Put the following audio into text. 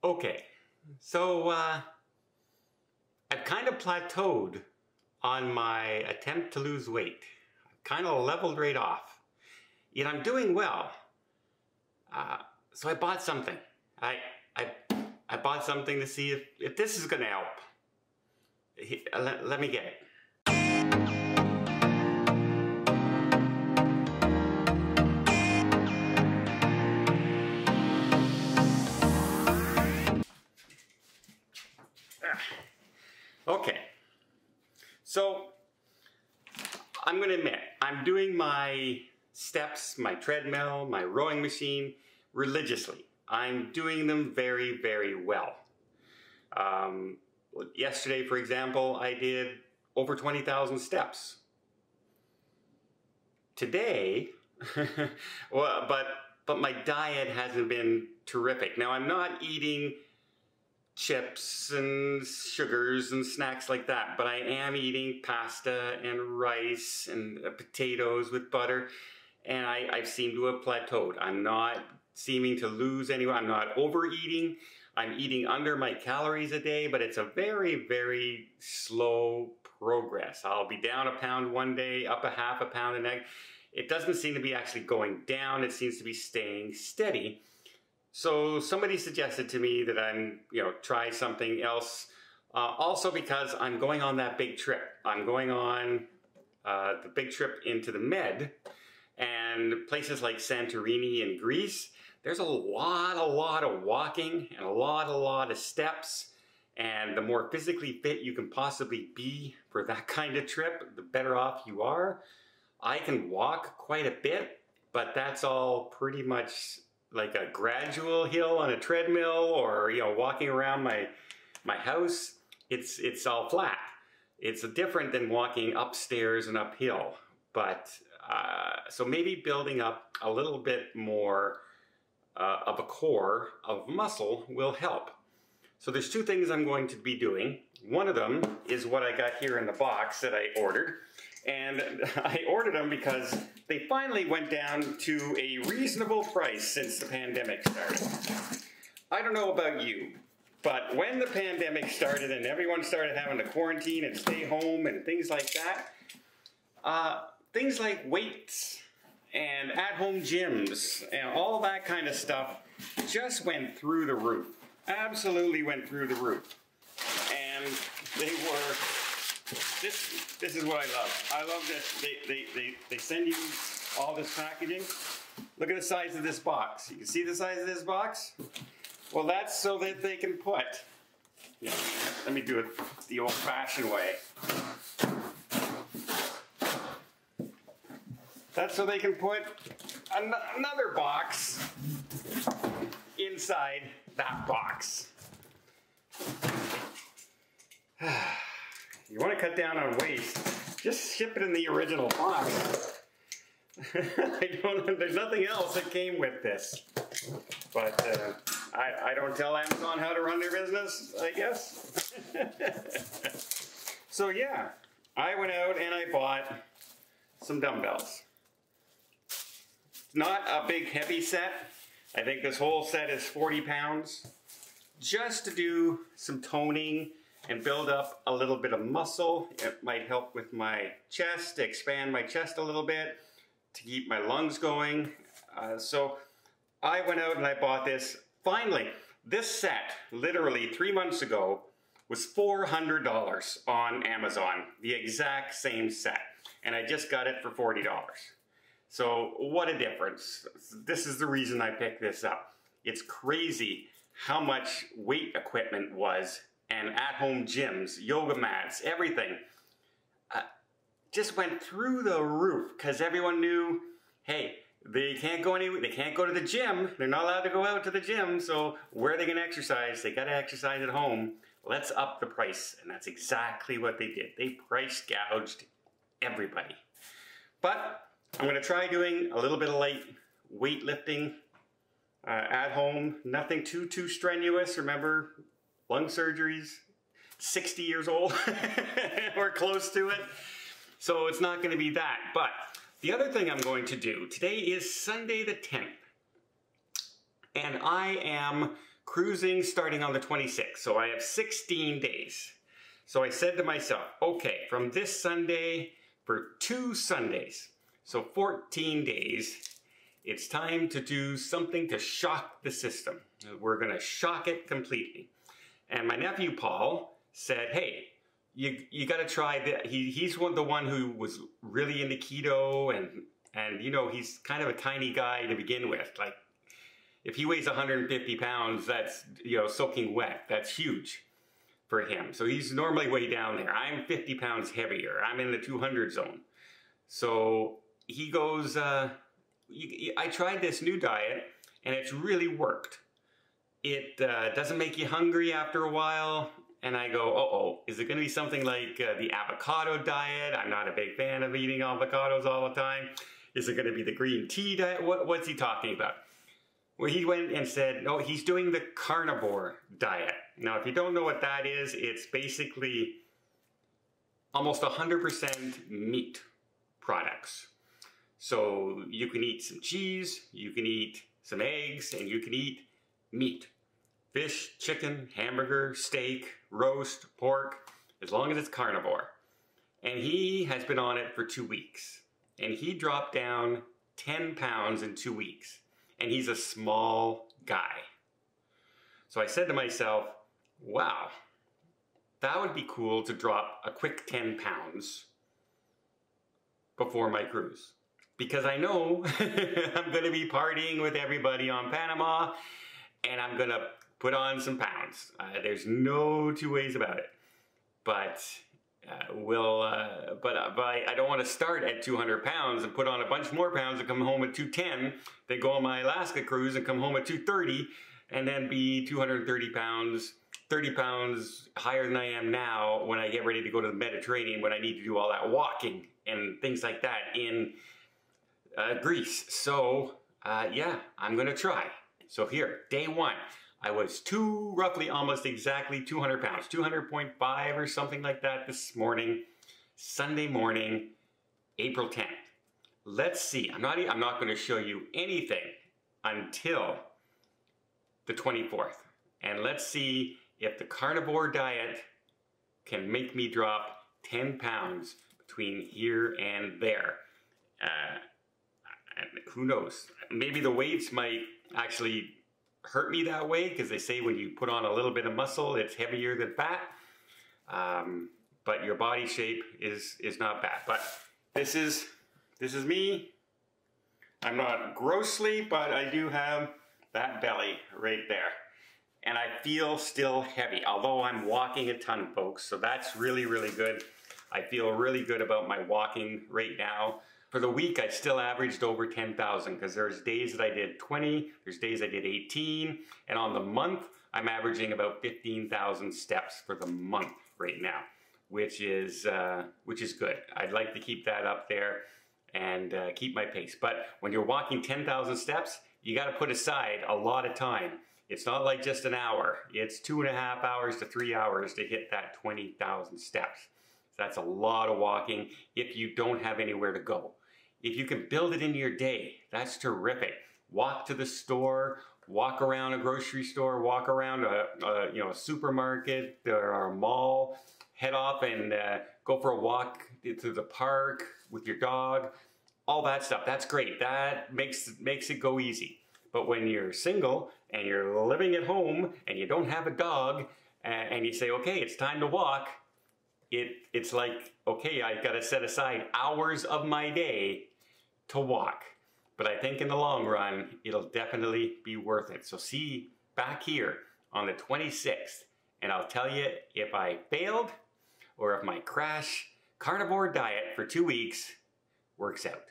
Okay, so I've kind of plateaued on my attempt to lose weight. I've kind of leveled right off. Yet I'm doing well. So I bought something. I bought something to see if this is going to help. Let me get it. Okay, so I'm going to admit, I'm doing my steps, my treadmill, my rowing machine religiously. I'm doing them very, very well. Yesterday, for example, I did over 20,000 steps. Today, well, but my diet hasn't been terrific. Now, I'm not eating chips and sugars and snacks like that, but I am eating pasta and rice and potatoes with butter, and I seem to have plateaued. I'm not seeming to lose any. I'm not overeating. I'm eating under my calories a day, but it's a very, very slow progress. I'll be down a pound one day, up a half a pound the next. It doesn't seem to be actually going down. It seems to be staying steady. So somebody suggested to me that I'm, try something else. Also because I'm going on that big trip. I'm going on the big trip into the Med, and places like Santorini in Greece. There's a lot of walking and a lot of steps. And the more physically fit you can possibly be for that kind of trip, the better off you are. I can walk quite a bit, but that's all pretty much like a gradual hill on a treadmill, or walking around my house. It's all flat. It's different than walking upstairs and uphill. But so maybe building up a little bit more of a core of muscle will help. So there's two things I'm going to be doing. One of them is what I got here in the box that I ordered. And I ordered them because they finally went down to a reasonable price since the pandemic started. I don't know about you, but when the pandemic started and everyone started having to quarantine and stay home and things like that, things like weights and at-home gyms and all that kind of stuff just went through the roof. Absolutely went through the roof. And they were... This is what I love. I love this. They send you all this packaging. Look at the size of this box. You can see the size of this box? Well, that's so that they can put, let me do it the old-fashioned way. That's so they can put another box inside that box. You want to cut down on waste, just ship it in the original box. There's nothing else that came with this. But I don't tell Amazon how to run their business, I guess. So yeah, I went out and I bought some dumbbells. Not a big heavy set. I think this whole set is 40 pounds. Just to do some toning and build up a little bit of muscle. It might help with my chest, to expand my chest a little bit, to keep my lungs going. So I went out and I bought this. Finally, this set, literally 3 months ago, was $400 on Amazon. The exact same set. And I just got it for $40. So what a difference. This is the reason I picked this up. It's crazy how much weight equipment was, and at-home gyms, yoga mats, everything, just went through the roof because everyone knew, hey, they can't go to the gym. They're not allowed to go out to the gym. So where are they going to exercise? They got to exercise at home. Let's up the price, and that's exactly what they did. They price gouged everybody. But I'm going to try doing a little bit of light weightlifting at home. Nothing too strenuous. Remember, lung surgeries, 60 years old, or close to it. So it's not going to be that. But the other thing I'm going to do, today is Sunday the 10th. And I am cruising starting on the 26th. So I have 16 days. So I said to myself, okay, from this Sunday for 2 Sundays, so 14 days, it's time to do something to shock the system. We're gonna shock it completely. And my nephew Paul said, hey, you gotta try that. He's the one who was really into keto, and you know, he's kind of a tiny guy to begin with. Like, if he weighs 150 pounds, that's, you know, soaking wet. That's huge for him. So he's normally way down there. I'm 50 pounds heavier. I'm in the 200 zone. So he goes, I tried this new diet and it's really worked. It doesn't make you hungry after a while. And I go, uh-oh, is it going to be something like the avocado diet? I'm not a big fan of eating avocados all the time. Is it going to be the green tea diet? What's he talking about? Well, he went and said, no, he's doing the carnivore diet. Now, if you don't know what that is, it's basically almost 100% meat products. So you can eat some cheese, you can eat some eggs, and you can eat meat. Fish, chicken, hamburger, steak, roast, pork, as long as it's carnivore. And he has been on it for 2 weeks. And he dropped down 10 pounds in 2 weeks. And he's a small guy. So I said to myself, wow, that would be cool to drop a quick 10 pounds before my cruise. Because I know I'm going to be partying with everybody on Panama, and I'm going to put on some pounds. There's no two ways about it. But I don't want to start at 200 pounds and put on a bunch more pounds and come home at 210, then go on my Alaska cruise and come home at 230, and then be 230 pounds, 30 pounds higher than I am now when I get ready to go to the Mediterranean, when I need to do all that walking and things like that in Greece. So yeah, I'm gonna try. So here, day 1, I was roughly almost exactly 200 pounds, 200.5 or something like that this morning, Sunday morning, April 10th. Let's see, I'm not gonna show you anything until the 24th. And let's see if the carnivore diet can make me drop 10 pounds between here and there. Who knows? Maybe the weights might actually hurt me that way, because they say when you put on a little bit of muscle, it's heavier than fat. But your body shape is not bad. But this is me. I'm not grossly, but I do have that belly right there. And I feel still heavy, although I'm walking a ton, folks. So that's really, really good. I feel really good about my walking right now. For the week, I still averaged over 10,000, because there's days that I did 20, there's days I did 18, and on the month, I'm averaging about 15,000 steps for the month right now, which is good. I'd like to keep that up there and keep my pace. But when you're walking 10,000 steps, you got to put aside a lot of time. It's not like just an hour. It's 2.5 hours to 3 hours to hit that 20,000 steps. So that's a lot of walking if you don't have anywhere to go. If you can build it into your day, that's terrific. Walk to the store, walk around a grocery store, walk around a supermarket or a mall, head off and go for a walk to the park with your dog, all that stuff. That's great. That makes it go easy. But when you're single and you're living at home and you don't have a dog and you say, okay, it's time to walk, it's like, okay, I've got to set aside hours of my day to walk. But I think in the long run, it'll definitely be worth it. So see back here on the 26th, and I'll tell you if I failed or if my crash carnivore diet for 2 weeks works out.